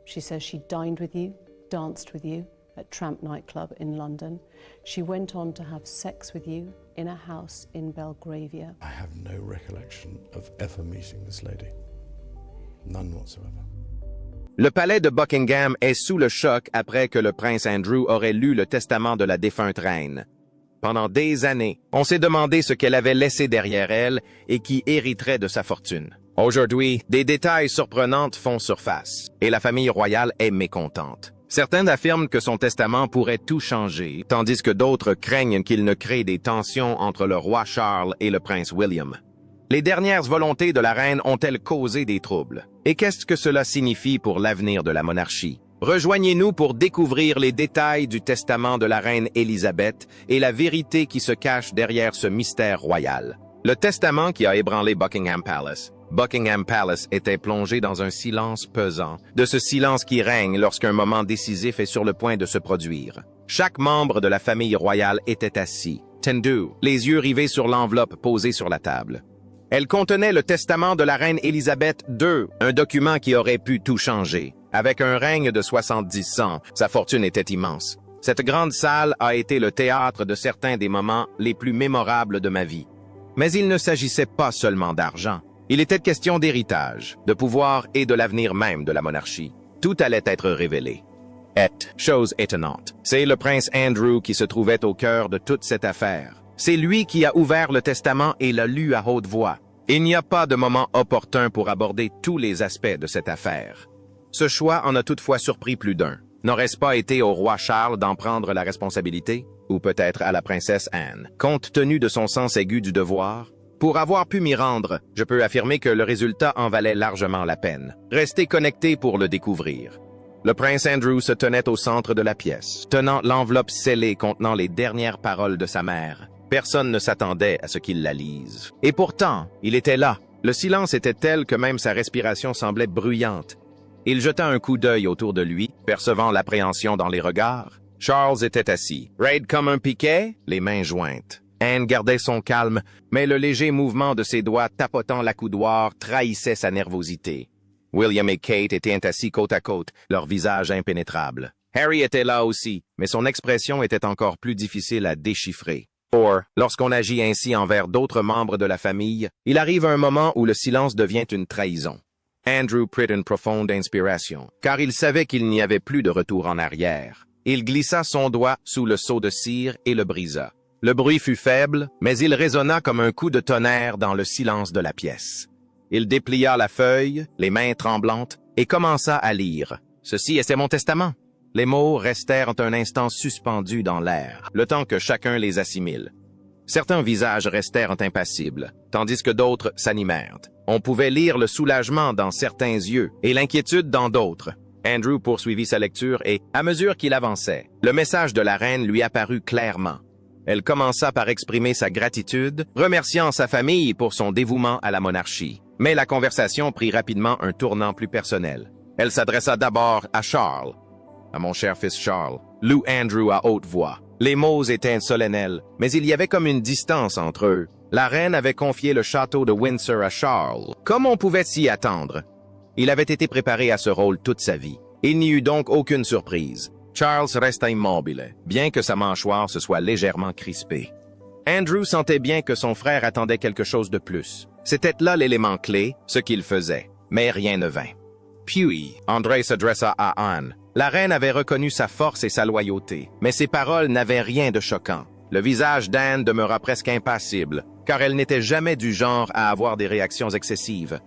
She says she dined with you, danced with you at Tramp nightclub in London. She went on to have sex with you in a house in Belgravia. I have no recollection of ever meeting this lady. None whatsoever. Le palais de Buckingham est sous le choc après que le prince Andrew aurait lu le testament de la défunte reine. Pendant des années, on s'est demandé ce qu'elle avait laissé derrière elle et qui hériterait de sa fortune. Aujourd'hui, des détails surprenants font surface, et la famille royale est mécontente. Certains affirment que son testament pourrait tout changer, tandis que d'autres craignent qu'il ne crée des tensions entre le roi Charles et le prince William. Les dernières volontés de la reine ont-elles causé des troubles? Et qu'est-ce que cela signifie pour l'avenir de la monarchie? Rejoignez-nous pour découvrir les détails du testament de la reine Élisabeth et la vérité qui se cache derrière ce mystère royal. Le testament qui a ébranlé Buckingham Palace. Buckingham Palace était plongé dans un silence pesant, de ce silence qui règne lorsqu'un moment décisif est sur le point de se produire. Chaque membre de la famille royale était assis, tendu, les yeux rivés sur l'enveloppe posée sur la table. Elle contenait le testament de la reine Élisabeth II, un document qui aurait pu tout changer. Avec un règne de 70 ans, sa fortune était immense. Cette grande salle a été le théâtre de certains des moments les plus mémorables de ma vie. Mais il ne s'agissait pas seulement d'argent. Il était question d'héritage, de pouvoir et de l'avenir même de la monarchie. Tout allait être révélé. Chose étonnante, c'est le prince Andrew qui se trouvait au cœur de toute cette affaire. C'est lui qui a ouvert le testament et l'a lu à haute voix. Il n'y a pas de moment opportun pour aborder tous les aspects de cette affaire. Ce choix en a toutefois surpris plus d'un. N'aurait-ce pas été au roi Charles d'en prendre la responsabilité? Ou peut-être à la princesse Anne, compte tenu de son sens aigu du devoir? Pour avoir pu m'y rendre, je peux affirmer que le résultat en valait largement la peine. Restez connectés pour le découvrir. Le prince Andrew se tenait au centre de la pièce, tenant l'enveloppe scellée contenant les dernières paroles de sa mère. Personne ne s'attendait à ce qu'il la lise. Et pourtant, il était là. Le silence était tel que même sa respiration semblait bruyante. Il jeta un coup d'œil autour de lui, percevant l'appréhension dans les regards. Charles était assis, raide comme un piquet, les mains jointes. Anne gardait son calme, mais le léger mouvement de ses doigts tapotant l'accoudoir trahissait sa nervosité. William et Kate étaient assis côte à côte, leurs visages impénétrables. Harry était là aussi, mais son expression était encore plus difficile à déchiffrer. Or, lorsqu'on agit ainsi envers d'autres membres de la famille, il arrive un moment où le silence devient une trahison. Andrew prit une profonde inspiration, car il savait qu'il n'y avait plus de retour en arrière. Il glissa son doigt sous le seau de cire et le brisa. Le bruit fut faible, mais il résonna comme un coup de tonnerre dans le silence de la pièce. Il déplia la feuille, les mains tremblantes, et commença à lire. « Ceci était mon testament. » Les mots restèrent un instant suspendus dans l'air, le temps que chacun les assimile. Certains visages restèrent impassibles, tandis que d'autres s'animèrent. On pouvait lire le soulagement dans certains yeux et l'inquiétude dans d'autres. Andrew poursuivit sa lecture et, à mesure qu'il avançait, le message de la reine lui apparut clairement. Elle commença par exprimer sa gratitude, remerciant sa famille pour son dévouement à la monarchie. Mais la conversation prit rapidement un tournant plus personnel. Elle s'adressa d'abord à Charles. « À mon cher fils Charles », lut Andrew à haute voix. Les mots étaient solennels, mais il y avait comme une distance entre eux. La reine avait confié le château de Windsor à Charles. Comme on pouvait s'y attendre? Il avait été préparé à ce rôle toute sa vie. Il n'y eut donc aucune surprise. Charles resta immobile, bien que sa mâchoire se soit légèrement crispée. Andrew sentait bien que son frère attendait quelque chose de plus. C'était là l'élément clé, ce qu'il faisait. Mais rien ne vint. Puis, André s'adressa à Anne. La reine avait reconnu sa force et sa loyauté, mais ses paroles n'avaient rien de choquant. Le visage d'Anne demeura presque impassible, car elle n'était jamais du genre à avoir des réactions excessives.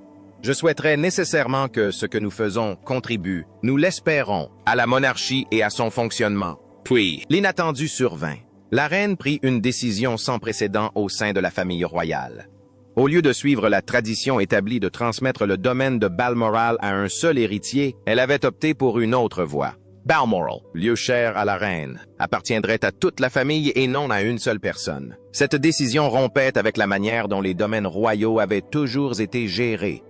Je souhaiterais nécessairement que ce que nous faisons contribue, nous l'espérons, à la monarchie et à son fonctionnement. Puis, l'inattendu survint. La reine prit une décision sans précédent au sein de la famille royale. Au lieu de suivre la tradition établie de transmettre le domaine de Balmoral à un seul héritier, elle avait opté pour une autre voie. Balmoral, lieu cher à la reine, appartiendrait à toute la famille et non à une seule personne. Cette décision rompait avec la manière dont les domaines royaux avaient toujours été gérés.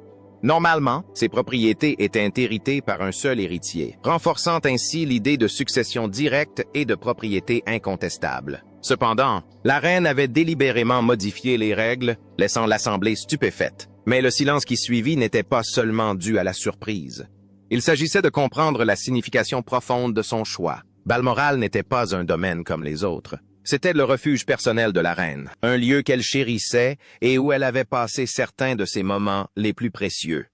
Normalement, ces propriétés étaient héritées par un seul héritier, renforçant ainsi l'idée de succession directe et de propriété incontestable. Cependant, la reine avait délibérément modifié les règles, laissant l'assemblée stupéfaite. Mais le silence qui suivit n'était pas seulement dû à la surprise. Il s'agissait de comprendre la signification profonde de son choix. Balmoral n'était pas un domaine comme les autres. C'était le refuge personnel de la reine, un lieu qu'elle chérissait et où elle avait passé certains de ses moments les plus précieux.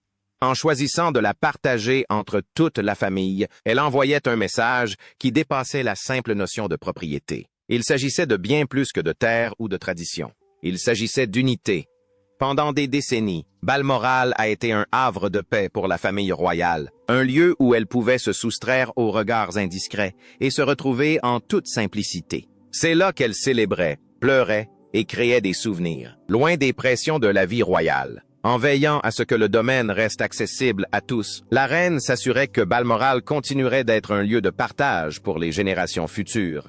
En choisissant de la partager entre toute la famille, elle envoyait un message qui dépassait la simple notion de propriété. Il s'agissait de bien plus que de terre ou de tradition. Il s'agissait d'unité. Pendant des décennies, Balmoral a été un havre de paix pour la famille royale, un lieu où elle pouvait se soustraire aux regards indiscrets et se retrouver en toute simplicité. C'est là qu'elle célébrait, pleurait et créait des souvenirs, loin des pressions de la vie royale. En veillant à ce que le domaine reste accessible à tous, la reine s'assurait que Balmoral continuerait d'être un lieu de partage pour les générations futures.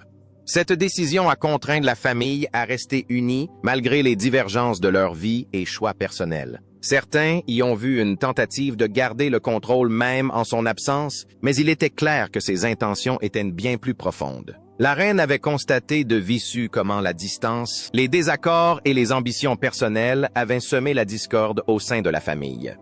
Cette décision a contraint la famille à rester unie malgré les divergences de leur vie et choix personnels. Certains y ont vu une tentative de garder le contrôle même en son absence, mais il était clair que ses intentions étaient bien plus profondes. La reine avait constaté de visu comment la distance, les désaccords et les ambitions personnelles avaient semé la discorde au sein de la famille.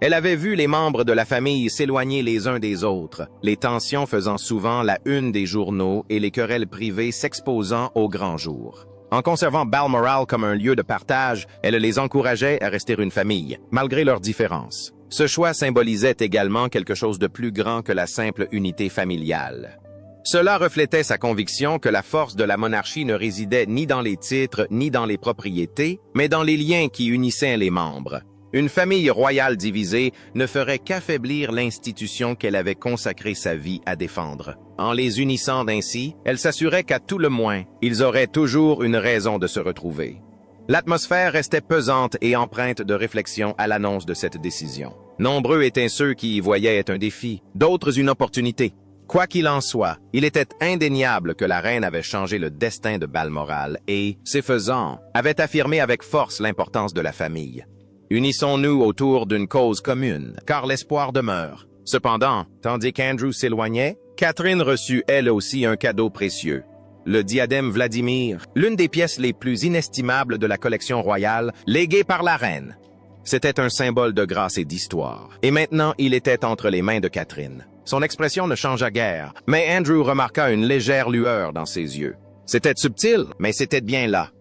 Elle avait vu les membres de la famille s'éloigner les uns des autres, les tensions faisant souvent la une des journaux et les querelles privées s'exposant au grand jour. En conservant Balmoral comme un lieu de partage, elle les encourageait à rester une famille, malgré leurs différences. Ce choix symbolisait également quelque chose de plus grand que la simple unité familiale. Cela reflétait sa conviction que la force de la monarchie ne résidait ni dans les titres ni dans les propriétés, mais dans les liens qui unissaient les membres. Une famille royale divisée ne ferait qu'affaiblir l'institution qu'elle avait consacré sa vie à défendre. En les unissant ainsi, elle s'assurait qu'à tout le moins, ils auraient toujours une raison de se retrouver. L'atmosphère restait pesante et empreinte de réflexion à l'annonce de cette décision. Nombreux étaient ceux qui y voyaient un défi, d'autres une opportunité. Quoi qu'il en soit, il était indéniable que la reine avait changé le destin de Balmoral et, ce faisant, avait affirmé avec force l'importance de la famille. Unissons-nous autour d'une cause commune, car l'espoir demeure. Cependant, tandis qu'Andrew s'éloignait, Catherine reçut elle aussi un cadeau précieux. Le diadème Vladimir, l'une des pièces les plus inestimables de la collection royale, léguée par la reine. C'était un symbole de grâce et d'histoire. Et maintenant, il était entre les mains de Catherine. Son expression ne changea guère, mais Andrew remarqua une légère lueur dans ses yeux. C'était subtil, mais c'était bien là.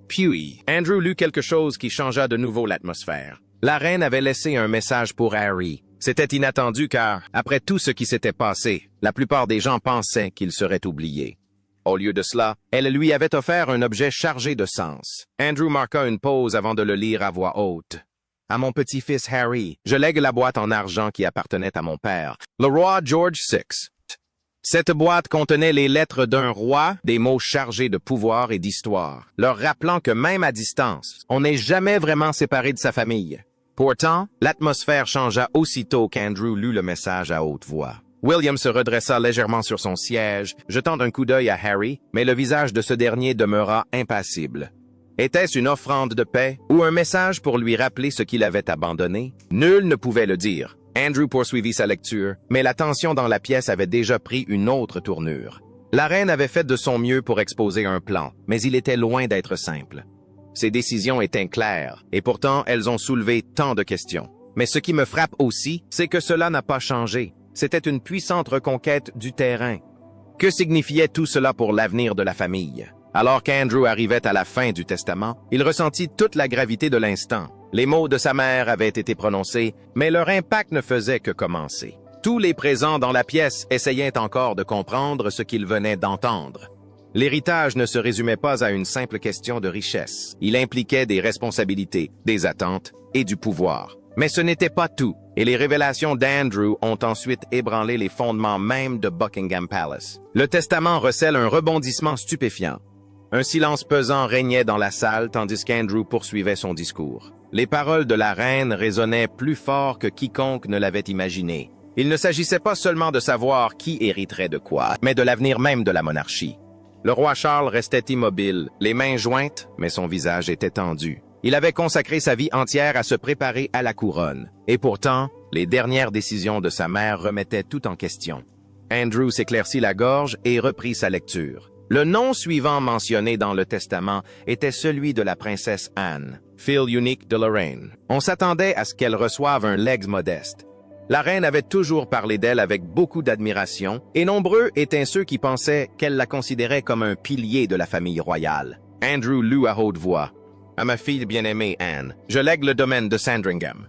Puis, Andrew lut quelque chose qui changea de nouveau l'atmosphère. La reine avait laissé un message pour Harry. C'était inattendu car, après tout ce qui s'était passé, la plupart des gens pensaient qu'il serait oublié. Au lieu de cela, elle lui avait offert un objet chargé de sens. Andrew marqua une pause avant de le lire à voix haute. « À mon petit-fils Harry, je lègue la boîte en argent qui appartenait à mon père, le roi George VI. » Cette boîte contenait les lettres d'un roi, des mots chargés de pouvoir et d'histoire, leur rappelant que même à distance, on n'est jamais vraiment séparé de sa famille. Pourtant, l'atmosphère changea aussitôt qu'Andrew lut le message à haute voix. William se redressa légèrement sur son siège, jetant un coup d'œil à Harry, mais le visage de ce dernier demeura impassible. Était-ce une offrande de paix ou un message pour lui rappeler ce qu'il avait abandonné? Nul ne pouvait le dire. Andrew poursuivit sa lecture, mais la tension dans la pièce avait déjà pris une autre tournure. La reine avait fait de son mieux pour exposer un plan, mais il était loin d'être simple. Ses décisions étaient claires, et pourtant elles ont soulevé tant de questions. Mais ce qui me frappe aussi, c'est que cela n'a pas changé. C'était une puissante reconquête du terrain. Que signifiait tout cela pour l'avenir de la famille? Alors qu'Andrew arrivait à la fin du testament, il ressentit toute la gravité de l'instant. Les mots de sa mère avaient été prononcés, mais leur impact ne faisait que commencer. Tous les présents dans la pièce essayaient encore de comprendre ce qu'ils venaient d'entendre. L'héritage ne se résumait pas à une simple question de richesse. Il impliquait des responsabilités, des attentes et du pouvoir. Mais ce n'était pas tout, et les révélations d'Andrew ont ensuite ébranlé les fondements même de Buckingham Palace. Le testament recèle un rebondissement stupéfiant. Un silence pesant régnait dans la salle tandis qu'Andrew poursuivait son discours. Les paroles de la reine résonnaient plus fort que quiconque ne l'avait imaginé. Il ne s'agissait pas seulement de savoir qui hériterait de quoi, mais de l'avenir même de la monarchie. Le roi Charles restait immobile, les mains jointes, mais son visage était tendu. Il avait consacré sa vie entière à se préparer à la couronne. Et pourtant, les dernières décisions de sa mère remettaient tout en question. Andrew s'éclaircit la gorge et reprit sa lecture. Le nom suivant mentionné dans le testament était celui de la princesse Anne, fille unique de Lorraine. On s'attendait à ce qu'elle reçoive un legs modeste. La reine avait toujours parlé d'elle avec beaucoup d'admiration, et nombreux étaient ceux qui pensaient qu'elle la considérait comme un pilier de la famille royale. Andrew lut à haute voix. « À ma fille bien-aimée Anne, je lègue le domaine de Sandringham. »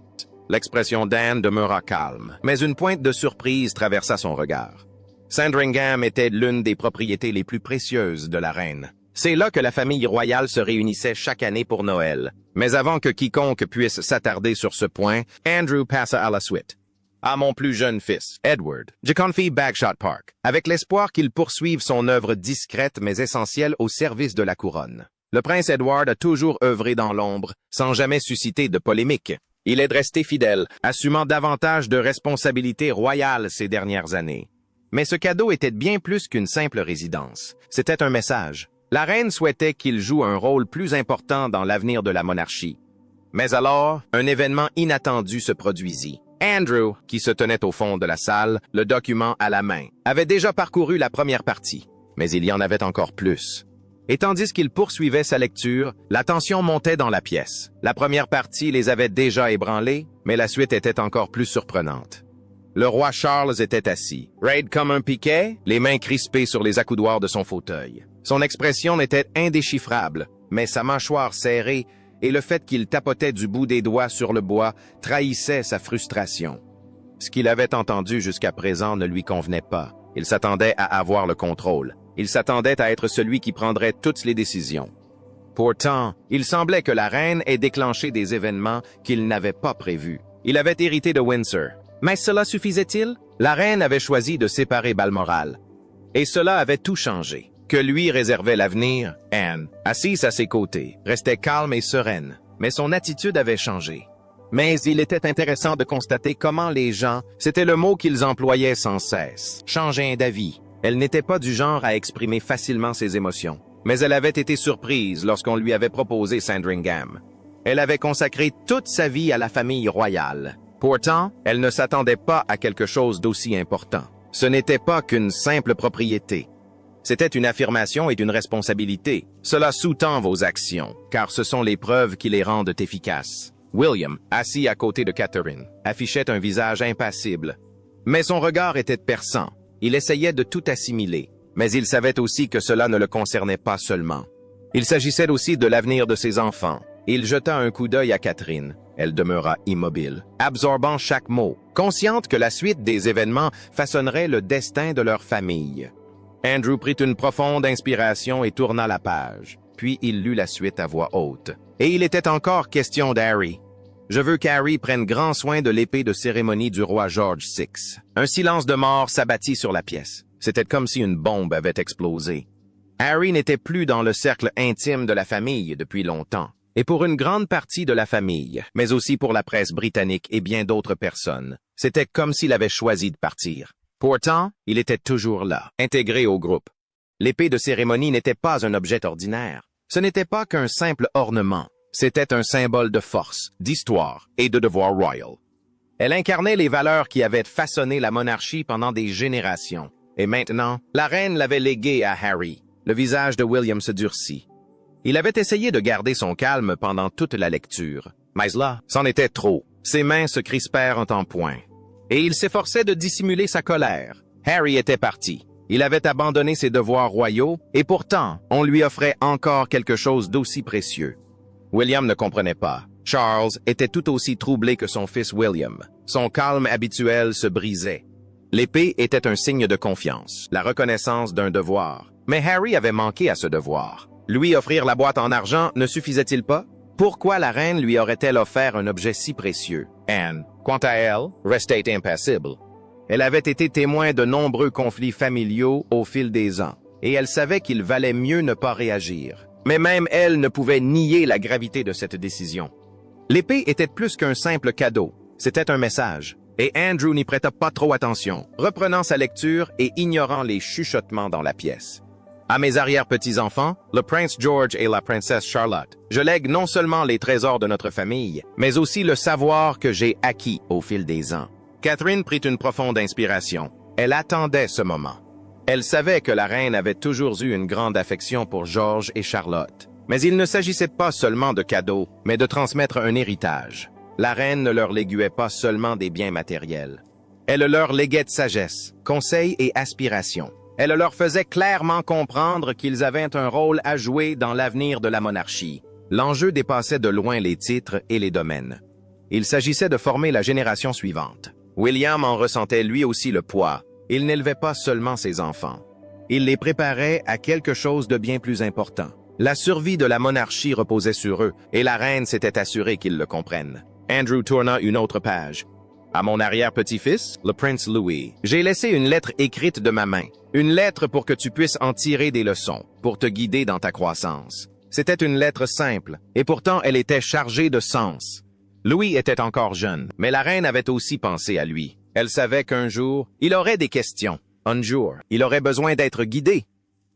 L'expression d'Anne demeura calme, mais une pointe de surprise traversa son regard. Sandringham était l'une des propriétés les plus précieuses de la reine. C'est là que la famille royale se réunissait chaque année pour Noël. Mais avant que quiconque puisse s'attarder sur ce point, Andrew passa à la suite. À mon plus jeune fils, Edward, je confie Bagshot Park, avec l'espoir qu'il poursuive son œuvre discrète mais essentielle au service de la couronne. Le prince Edward a toujours œuvré dans l'ombre, sans jamais susciter de polémique. Il est resté fidèle, assumant davantage de responsabilités royales ces dernières années. Mais ce cadeau était bien plus qu'une simple résidence. C'était un message. La reine souhaitait qu'il joue un rôle plus important dans l'avenir de la monarchie. Mais alors, un événement inattendu se produisit. Andrew, qui se tenait au fond de la salle, le document à la main, avait déjà parcouru la première partie, mais il y en avait encore plus. Et tandis qu'il poursuivait sa lecture, la tension montait dans la pièce. La première partie les avait déjà ébranlés, mais la suite était encore plus surprenante. Le roi Charles était assis, raide comme un piquet, les mains crispées sur les accoudoirs de son fauteuil. Son expression n'était indéchiffrable, mais sa mâchoire serrée et le fait qu'il tapotait du bout des doigts sur le bois trahissait sa frustration. Ce qu'il avait entendu jusqu'à présent ne lui convenait pas. Il s'attendait à avoir le contrôle. Il s'attendait à être celui qui prendrait toutes les décisions. Pourtant, il semblait que la reine ait déclenché des événements qu'il n'avait pas prévus. Il avait hérité de Windsor. Mais cela suffisait-il? La reine avait choisi de séparer Balmoral. Et cela avait tout changé. Que lui réservait l'avenir, Anne, assise à ses côtés, restait calme et sereine, mais son attitude avait changé. Mais il était intéressant de constater comment les gens, c'était le mot qu'ils employaient sans cesse, changeaient d'avis. Elle n'était pas du genre à exprimer facilement ses émotions, mais elle avait été surprise lorsqu'on lui avait proposé Sandringham. Elle avait consacré toute sa vie à la famille royale. Pourtant, elle ne s'attendait pas à quelque chose d'aussi important. Ce n'était pas qu'une simple propriété. C'était une affirmation et une responsabilité. Cela sous-tend vos actions, car ce sont les preuves qui les rendent efficaces. William, assis à côté de Catherine, affichait un visage impassible. Mais son regard était perçant. Il essayait de tout assimiler, mais il savait aussi que cela ne le concernait pas seulement. Il s'agissait aussi de l'avenir de ses enfants. Il jeta un coup d'œil à Catherine. Elle demeura immobile, absorbant chaque mot, consciente que la suite des événements façonnerait le destin de leur famille. Andrew prit une profonde inspiration et tourna la page. Puis il lut la suite à voix haute. Et il était encore question d'Harry. Je veux qu'Harry prenne grand soin de l'épée de cérémonie du roi George VI. Un silence de mort s'abattit sur la pièce. C'était comme si une bombe avait explosé. Harry n'était plus dans le cercle intime de la famille depuis longtemps. Et pour une grande partie de la famille, mais aussi pour la presse britannique et bien d'autres personnes, c'était comme s'il avait choisi de partir. Pourtant, il était toujours là, intégré au groupe. L'épée de cérémonie n'était pas un objet ordinaire. Ce n'était pas qu'un simple ornement. C'était un symbole de force, d'histoire et de devoir royal. Elle incarnait les valeurs qui avaient façonné la monarchie pendant des générations. Et maintenant, la reine l'avait léguée à Harry. Le visage de William se durcit. Il avait essayé de garder son calme pendant toute la lecture. Mais là, c'en était trop. Ses mains se crispèrent en point. Et il s'efforçait de dissimuler sa colère. Harry était parti. Il avait abandonné ses devoirs royaux, et pourtant, on lui offrait encore quelque chose d'aussi précieux. William ne comprenait pas. Charles était tout aussi troublé que son fils William. Son calme habituel se brisait. L'épée était un signe de confiance, la reconnaissance d'un devoir. Mais Harry avait manqué à ce devoir. Lui offrir la boîte en argent ne suffisait-il pas? Pourquoi la reine lui aurait-elle offert un objet si précieux? Anne, quant à elle, restait impassible. Elle avait été témoin de nombreux conflits familiaux au fil des ans, et elle savait qu'il valait mieux ne pas réagir. Mais même elle ne pouvait nier la gravité de cette décision. L'épée était plus qu'un simple cadeau, c'était un message, et Andrew n'y prêta pas trop attention, reprenant sa lecture et ignorant les chuchotements dans la pièce. À mes arrière-petits-enfants, le prince George et la princesse Charlotte, je lègue non seulement les trésors de notre famille, mais aussi le savoir que j'ai acquis au fil des ans. Catherine prit une profonde inspiration. Elle attendait ce moment. Elle savait que la reine avait toujours eu une grande affection pour George et Charlotte. Mais il ne s'agissait pas seulement de cadeaux, mais de transmettre un héritage. La reine ne leur léguait pas seulement des biens matériels. Elle leur léguait de sagesse, conseils et aspirations. Elle leur faisait clairement comprendre qu'ils avaient un rôle à jouer dans l'avenir de la monarchie. L'enjeu dépassait de loin les titres et les domaines. Il s'agissait de former la génération suivante. William en ressentait lui aussi le poids. Il n'élevait pas seulement ses enfants. Il les préparait à quelque chose de bien plus important. La survie de la monarchie reposait sur eux, et la reine s'était assurée qu'ils le comprennent. Andrew tourna une autre page. À mon arrière-petit-fils, le prince Louis, j'ai laissé une lettre écrite de ma main. Une lettre pour que tu puisses en tirer des leçons, pour te guider dans ta croissance. C'était une lettre simple, et pourtant elle était chargée de sens. Louis était encore jeune, mais la reine avait aussi pensé à lui. Elle savait qu'un jour, il aurait des questions. Un jour, il aurait besoin d'être guidé.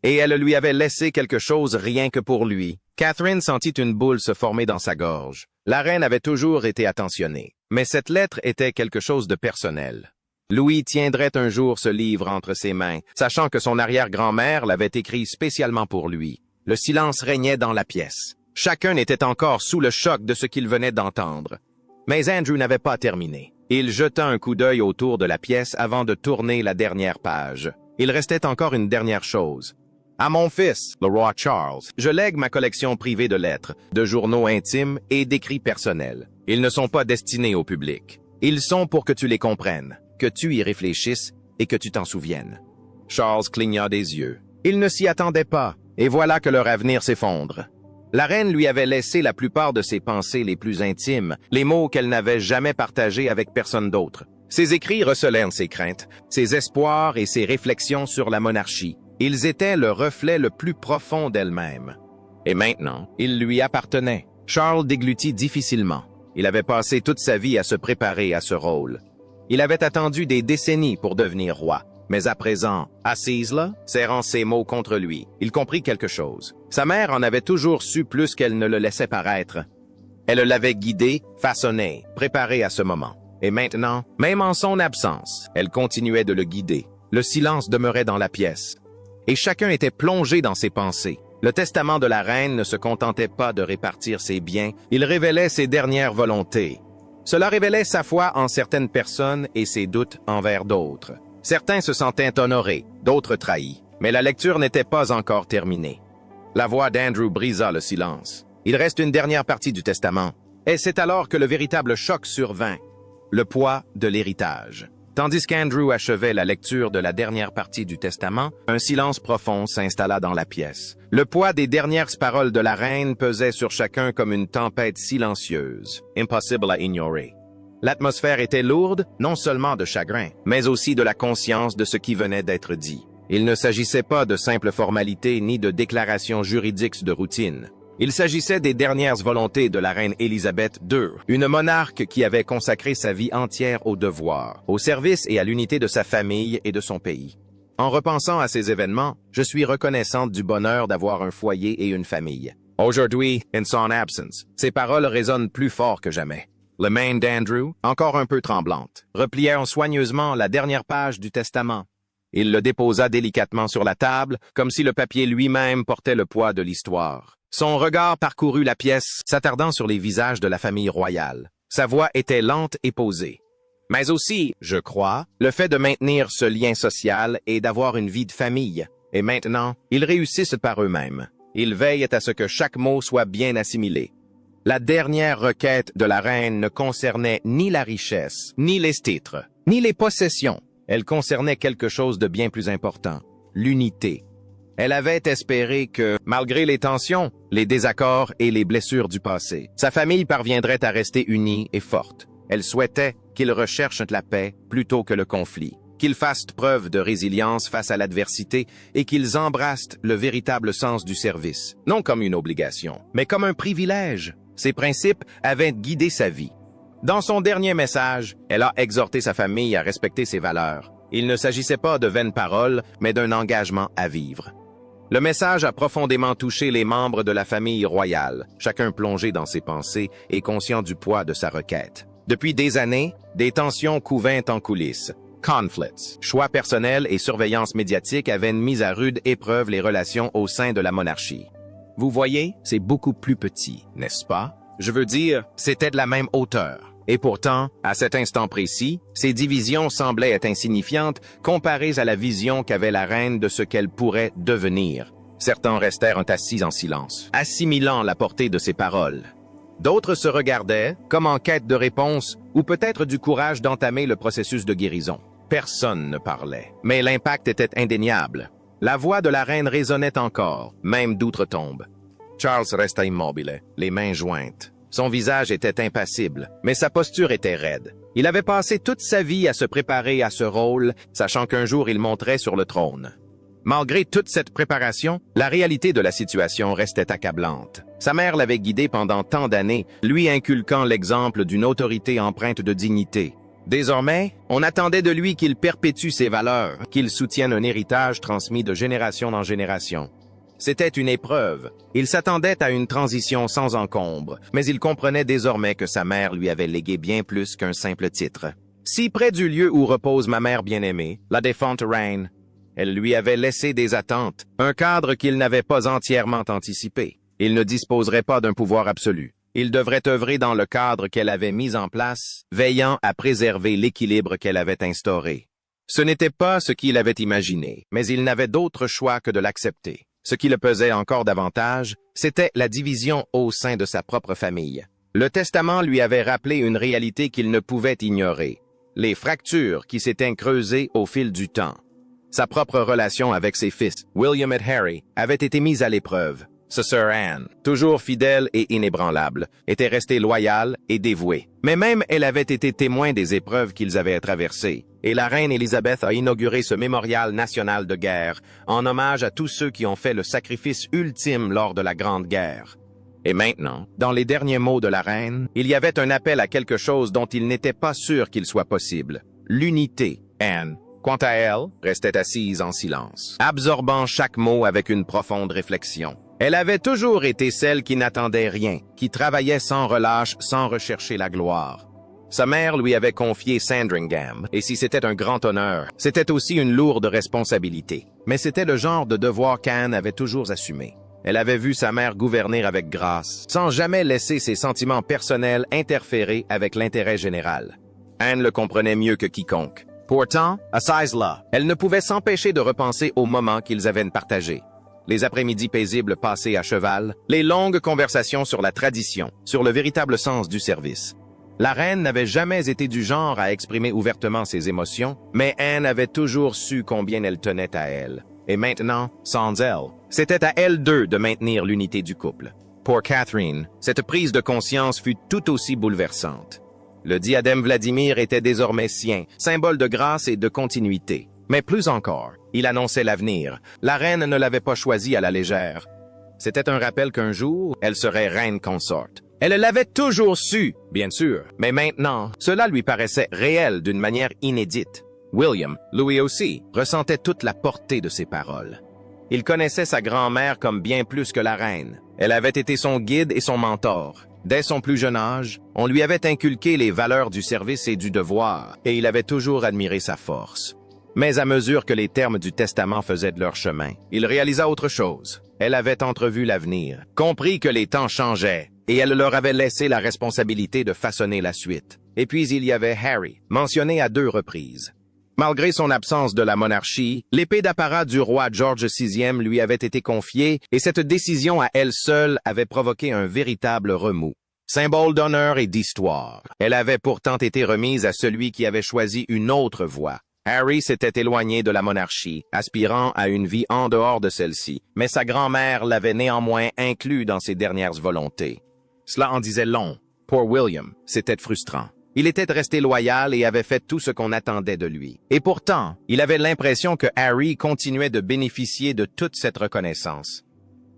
Et elle lui avait laissé quelque chose rien que pour lui. Catherine sentit une boule se former dans sa gorge. La reine avait toujours été attentionnée, mais cette lettre était quelque chose de personnel. Louis tiendrait un jour ce livre entre ses mains, sachant que son arrière-grand-mère l'avait écrit spécialement pour lui. Le silence régnait dans la pièce. Chacun était encore sous le choc de ce qu'il venait d'entendre. Mais Andrew n'avait pas terminé. Il jeta un coup d'œil autour de la pièce avant de tourner la dernière page. Il restait encore une dernière chose. À mon fils, le roi Charles, je lègue ma collection privée de lettres, de journaux intimes et d'écrits personnels. Ils ne sont pas destinés au public. Ils sont pour que tu les comprennes, que tu y réfléchisses et que tu t'en souviennes. Charles cligna des yeux. Il ne s'y attendait pas, et voilà que leur avenir s'effondre. La reine lui avait laissé la plupart de ses pensées les plus intimes, les mots qu'elle n'avait jamais partagés avec personne d'autre. Ses écrits recelèrent ses craintes, ses espoirs et ses réflexions sur la monarchie. Ils étaient le reflet le plus profond d'elle-même. Et maintenant, ils lui appartenaient. Charles déglutit difficilement. Il avait passé toute sa vie à se préparer à ce rôle. Il avait attendu des décennies pour devenir roi. Mais à présent, assise là, serrant ses mots contre lui, il comprit quelque chose. Sa mère en avait toujours su plus qu'elle ne le laissait paraître. Elle l'avait guidé, façonné, préparé à ce moment. Et maintenant, même en son absence, elle continuait de le guider. Le silence demeurait dans la pièce. Et chacun était plongé dans ses pensées. Le testament de la reine ne se contentait pas de répartir ses biens, il révélait ses dernières volontés. Cela révélait sa foi en certaines personnes et ses doutes envers d'autres. Certains se sentaient honorés, d'autres trahis. Mais la lecture n'était pas encore terminée. La voix d'Andrew brisa le silence. Il reste une dernière partie du testament. Et c'est alors que le véritable choc survint. Le poids de l'héritage. Tandis qu'Andrew achevait la lecture de la dernière partie du testament, un silence profond s'installa dans la pièce. Le poids des dernières paroles de la reine pesait sur chacun comme une tempête silencieuse, impossible à ignorer. L'atmosphère était lourde, non seulement de chagrin, mais aussi de la conscience de ce qui venait d'être dit. Il ne s'agissait pas de simples formalités ni de déclarations juridiques de routine. Il s'agissait des dernières volontés de la reine Élisabeth II, une monarque qui avait consacré sa vie entière au devoir, au service et à l'unité de sa famille et de son pays. En repensant à ces événements, je suis reconnaissante du bonheur d'avoir un foyer et une famille. Aujourd'hui, in son absence, ces paroles résonnent plus fort que jamais. Les mains d'Andrew, encore un peu tremblantes, replièrent soigneusement la dernière page du testament. Il le déposa délicatement sur la table, comme si le papier lui-même portait le poids de l'histoire. Son regard parcourut la pièce, s'attardant sur les visages de la famille royale. Sa voix était lente et posée. Mais aussi, je crois, le fait de maintenir ce lien social et d'avoir une vie de famille. Et maintenant, ils réussissent par eux-mêmes. Ils veillent à ce que chaque mot soit bien assimilé. La dernière requête de la reine ne concernait ni la richesse, ni les titres, ni les possessions. Elle concernait quelque chose de bien plus important, l'unité. Elle avait espéré que, malgré les tensions, les désaccords et les blessures du passé, sa famille parviendrait à rester unie et forte. Elle souhaitait qu'ils recherchent la paix plutôt que le conflit, qu'ils fassent preuve de résilience face à l'adversité et qu'ils embrassent le véritable sens du service, non comme une obligation, mais comme un privilège. Ces principes avaient guidé sa vie. Dans son dernier message, elle a exhorté sa famille à respecter ses valeurs. Il ne s'agissait pas de vaines paroles, mais d'un engagement à vivre. Le message a profondément touché les membres de la famille royale, chacun plongé dans ses pensées et conscient du poids de sa requête. Depuis des années, des tensions couvaient en coulisses. Conflits, choix personnels et surveillance médiatique avaient mis à rude épreuve les relations au sein de la monarchie. Vous voyez, c'est beaucoup plus petit, n'est-ce pas? Je veux dire, c'était de la même hauteur. Et pourtant, à cet instant précis, ces divisions semblaient être insignifiantes comparées à la vision qu'avait la reine de ce qu'elle pourrait devenir. Certains restèrent assis en silence, assimilant la portée de ses paroles. D'autres se regardaient, comme en quête de réponse, ou peut-être du courage d'entamer le processus de guérison. Personne ne parlait, mais l'impact était indéniable. La voix de la reine résonnait encore, même d'outre-tombe. Charles resta immobile, les mains jointes. Son visage était impassible, mais sa posture était raide. Il avait passé toute sa vie à se préparer à ce rôle, sachant qu'un jour il monterait sur le trône. Malgré toute cette préparation, la réalité de la situation restait accablante. Sa mère l'avait guidé pendant tant d'années, lui inculquant l'exemple d'une autorité empreinte de dignité. Désormais, on attendait de lui qu'il perpétue ses valeurs, qu'il soutienne un héritage transmis de génération en génération. C'était une épreuve. Il s'attendait à une transition sans encombre, mais il comprenait désormais que sa mère lui avait légué bien plus qu'un simple titre. Si près du lieu où repose ma mère bien-aimée, la défunte reine, elle lui avait laissé des attentes, un cadre qu'il n'avait pas entièrement anticipé. Il ne disposerait pas d'un pouvoir absolu. Il devrait œuvrer dans le cadre qu'elle avait mis en place, veillant à préserver l'équilibre qu'elle avait instauré. Ce n'était pas ce qu'il avait imaginé, mais il n'avait d'autre choix que de l'accepter. Ce qui le pesait encore davantage, c'était la division au sein de sa propre famille. Le testament lui avait rappelé une réalité qu'il ne pouvait ignorer, les fractures qui s'étaient creusées au fil du temps. Sa propre relation avec ses fils, William et Harry, avait été mise à l'épreuve. Sa sœur Anne, toujours fidèle et inébranlable, était restée loyale et dévouée. Mais même elle avait été témoin des épreuves qu'ils avaient traversées. Et la reine Élisabeth a inauguré ce mémorial national de guerre en hommage à tous ceux qui ont fait le sacrifice ultime lors de la Grande Guerre. Et maintenant, dans les derniers mots de la reine, il y avait un appel à quelque chose dont il n'était pas sûr qu'il soit possible. L'unité. Anne, quant à elle, restait assise en silence, absorbant chaque mot avec une profonde réflexion. Elle avait toujours été celle qui n'attendait rien, qui travaillait sans relâche, sans rechercher la gloire. Sa mère lui avait confié Sandringham, et si c'était un grand honneur, c'était aussi une lourde responsabilité. Mais c'était le genre de devoir qu'Anne avait toujours assumé. Elle avait vu sa mère gouverner avec grâce, sans jamais laisser ses sentiments personnels interférer avec l'intérêt général. Anne le comprenait mieux que quiconque. Pourtant, assise là, elle ne pouvait s'empêcher de repenser aux moments qu'ils avaient partagés. Les après-midi paisibles passés à cheval, les longues conversations sur la tradition, sur le véritable sens du service. La reine n'avait jamais été du genre à exprimer ouvertement ses émotions, mais Anne avait toujours su combien elle tenait à elle. Et maintenant, sans elle, c'était à elles deux de maintenir l'unité du couple. Pour Catherine, cette prise de conscience fut tout aussi bouleversante. Le diadème Vladimir était désormais sien, symbole de grâce et de continuité. Mais plus encore, il annonçait l'avenir. La reine ne l'avait pas choisi à la légère. C'était un rappel qu'un jour, elle serait reine consorte. Elle l'avait toujours su, bien sûr, mais maintenant, cela lui paraissait réel d'une manière inédite. William, lui aussi, ressentait toute la portée de ses paroles. Il connaissait sa grand-mère comme bien plus que la reine. Elle avait été son guide et son mentor. Dès son plus jeune âge, on lui avait inculqué les valeurs du service et du devoir, et il avait toujours admiré sa force. Mais à mesure que les termes du testament faisaient de leur chemin, il réalisa autre chose. Elle avait entrevu l'avenir, compris que les temps changeaient, et elle leur avait laissé la responsabilité de façonner la suite. Et puis il y avait Harry, mentionné à 2 reprises. Malgré son absence de la monarchie, l'épée d'apparat du roi George VI lui avait été confiée, et cette décision à elle seule avait provoqué un véritable remous. Symbole d'honneur et d'histoire, elle avait pourtant été remise à celui qui avait choisi une autre voie. Harry s'était éloigné de la monarchie, aspirant à une vie en dehors de celle-ci, mais sa grand-mère l'avait néanmoins inclus dans ses dernières volontés. Cela en disait long. Pour William, c'était frustrant. Il était resté loyal et avait fait tout ce qu'on attendait de lui. Et pourtant, il avait l'impression que Harry continuait de bénéficier de toute cette reconnaissance.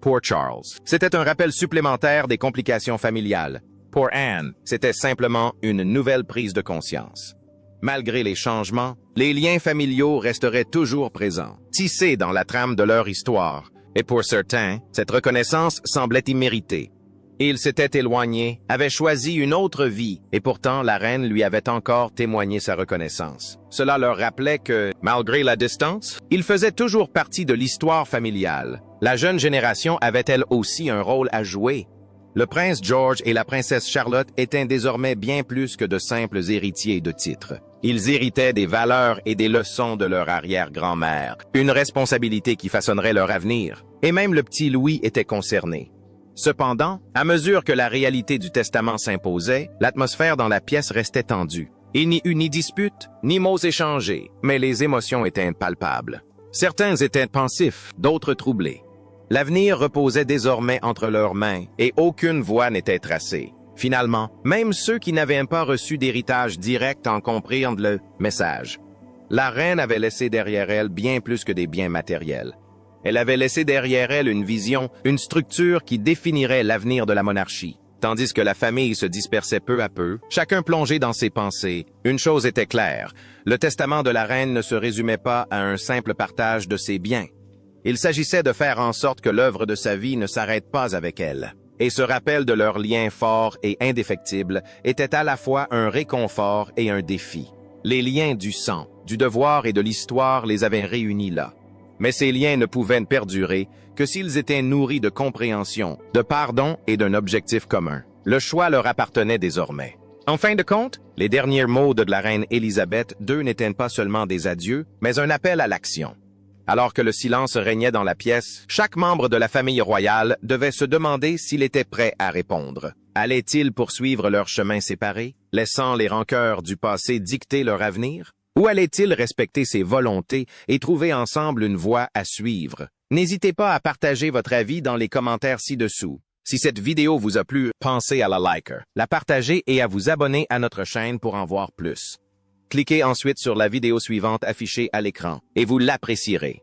Pour Charles, c'était un rappel supplémentaire des complications familiales. Pour Anne, c'était simplement une nouvelle prise de conscience. Malgré les changements, les liens familiaux resteraient toujours présents, tissés dans la trame de leur histoire. Et pour certains, cette reconnaissance semblait imméritée. Il s'était éloigné, avait choisi une autre vie, et pourtant la reine lui avait encore témoigné sa reconnaissance. Cela leur rappelait que, malgré la distance, il faisait toujours partie de l'histoire familiale. La jeune génération avait elle aussi un rôle à jouer. Le prince George et la princesse Charlotte étaient désormais bien plus que de simples héritiers de titres. Ils héritaient des valeurs et des leçons de leur arrière-grand-mère, une responsabilité qui façonnerait leur avenir. Et même le petit Louis était concerné. Cependant, à mesure que la réalité du testament s'imposait, l'atmosphère dans la pièce restait tendue. Il n'y eut ni dispute, ni mots échangés, mais les émotions étaient palpables. Certains étaient pensifs, d'autres troublés. L'avenir reposait désormais entre leurs mains et aucune voie n'était tracée. Finalement, même ceux qui n'avaient pas reçu d'héritage direct en comprirent le message. La reine avait laissé derrière elle bien plus que des biens matériels. Elle avait laissé derrière elle une vision, une structure qui définirait l'avenir de la monarchie. Tandis que la famille se dispersait peu à peu, chacun plongé dans ses pensées, une chose était claire, le testament de la reine ne se résumait pas à un simple partage de ses biens. Il s'agissait de faire en sorte que l'œuvre de sa vie ne s'arrête pas avec elle. Et ce rappel de leur lien fort et indéfectible était à la fois un réconfort et un défi. Les liens du sang, du devoir et de l'histoire les avaient réunis là. Mais ces liens ne pouvaient perdurer que s'ils étaient nourris de compréhension, de pardon et d'un objectif commun. Le choix leur appartenait désormais. En fin de compte, les derniers mots de la reine Élisabeth II n'étaient pas seulement des adieux, mais un appel à l'action. Alors que le silence régnait dans la pièce, chaque membre de la famille royale devait se demander s'il était prêt à répondre. Allaient-ils poursuivre leur chemin séparé, laissant les rancœurs du passé dicter leur avenir? Ou allaient-ils respecter ses volontés et trouver ensemble une voie à suivre? N'hésitez pas à partager votre avis dans les commentaires ci-dessous. Si cette vidéo vous a plu, pensez à la liker, la partager et à vous abonner à notre chaîne pour en voir plus. Cliquez ensuite sur la vidéo suivante affichée à l'écran et vous l'apprécierez.